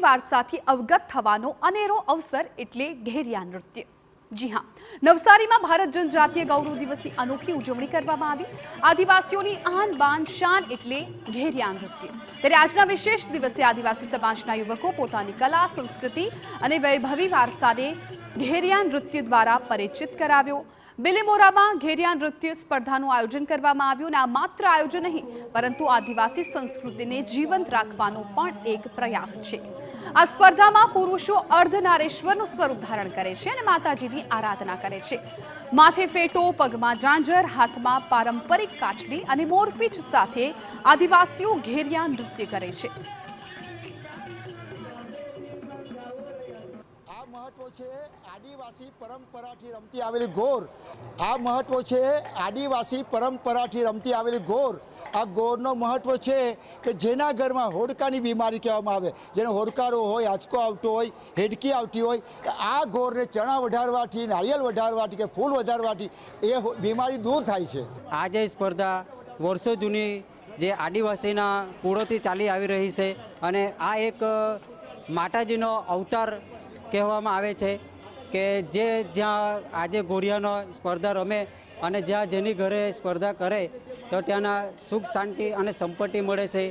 વારસાથી અવગત થવાનો અનેરો અવસર એટલે ઘેરિયા નૃત્ય। જી હા, નવસારીમાં ભારત જનજાતીય ગૌરવ દિવસની અનોખી ઉજવણી કરવામાં આવી। આદિવાસીઓની આન બાન શાન એટલે ઘેરિયા નૃત્ય। ત્યારે આજના વિશેષ દિવસે આદિવાસી સમાજના યુવકો પોતાની કલા, સંસ્કૃતિ અને વૈભવી વારસાને ઘેરિયા નૃત્ય દ્વારા પરિચિત કરાવ્યો। બિલીમોરામાં ઘેરિયા નૃત્ય સ્પર્ધાનું આયોજન કરવામાં આવ્યું અને આ માત્ર આયોજન નહીં પરંતુ આદિવાસી સંસ્કૃતિને જીવંત રાખવાનો પણ એક પ્રયાસ છે। આ સ્પર્ધામાં પુરુષો અર્ધનારેશ્વરનું સ્વરૂપ ધારણ કરે છે અને માતાજીની આરાધના કરે છે। માથે ફેટો, પગમાં ઝાંઝર, હાથમાં પારંપરિક કાચડી અને મોરપીંછ સાથે આદિવાસીઓ ઘેરિયા નૃત્ય કરે છે। महत्व है आदिवासी परंपरा रमती आवेली घोर। आ महत्व है आदिवासी परंपरा रमती आवेली घोर। आ घोरनो महत्व है कि जेना घर में होड़कानी बीमारी कहेवामां आवे, जेने होड़कारो होय, आंचको आवतो होय, हेडकी आवती होय, आ घोरने चना वढारवाथी, नारियल वढारवाथी के फूल वढारवाथी ए बीमारी दूर थाय छे। आज स्पर्धा वर्षो जूनी जे आदिवासीना कूळोथी चाली आवी रही छे अने आ एक माताजीनो अवतार कहेवामां आवे छे के जे ज्यां आजे घोड़ियानो स्पर्धा रमे अने ज्यां जेनी घरे स्पर्धा करे तो त्याना सुख शांति अने संपत्ति मळे छे।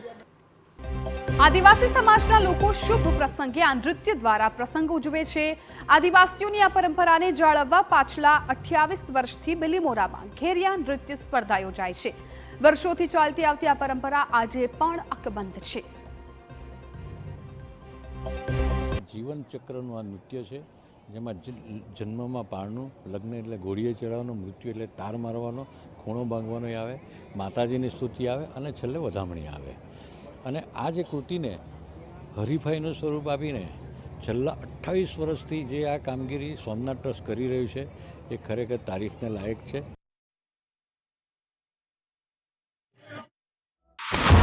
आदिवासी समाजना लोको शुभ प्रसंगे आ नृत्य द्वारा प्रसंग उजवे छे। आदिवासीओनी आ परंपराने जाळववा पाछला 28 वर्षथी बिलीमोरामां घेरिया नृत्य स्पर्धा योजाय छे। वर्षोथी चालती आवती आ परंपरा आजे पण अकबंध छे। जीवन चक्रનું આ નૃત્ય છે જેમાં જન્મમાં પારણું, લગ્ન એટલે ઘોડીએ ચડાવવાનું, મૃત્યુ એટલે તાર મારવાનો, ખૂણો ભાંગવાનો આવે, માતાજીની સ્તુતિ આવે અને છેલ્લે વધામણી આવે। અને આ જે કૃતિને હરીફાઈનું સ્વરૂપ આપીને છેલ્લા 28 વર્ષથી જે આ કામગીરી સોમનાથ ટ્રસ્ટ કરી રહ્યું છે એ ખરેખર તારીફને લાયક છે।